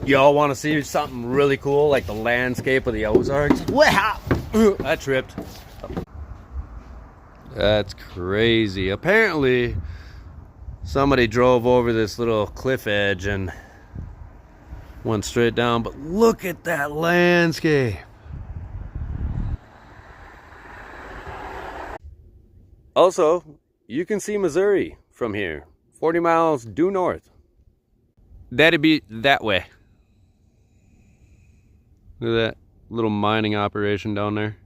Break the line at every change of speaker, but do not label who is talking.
Y'all want to see something really cool like the landscape of the Ozarks? Wow! I tripped. That's crazy. Apparently, somebody drove over this little cliff edge and went straight down, but look at that landscape. Also, you can see Missouri from here, 40 miles due north. That'd be that way. Look at that little mining operation down there.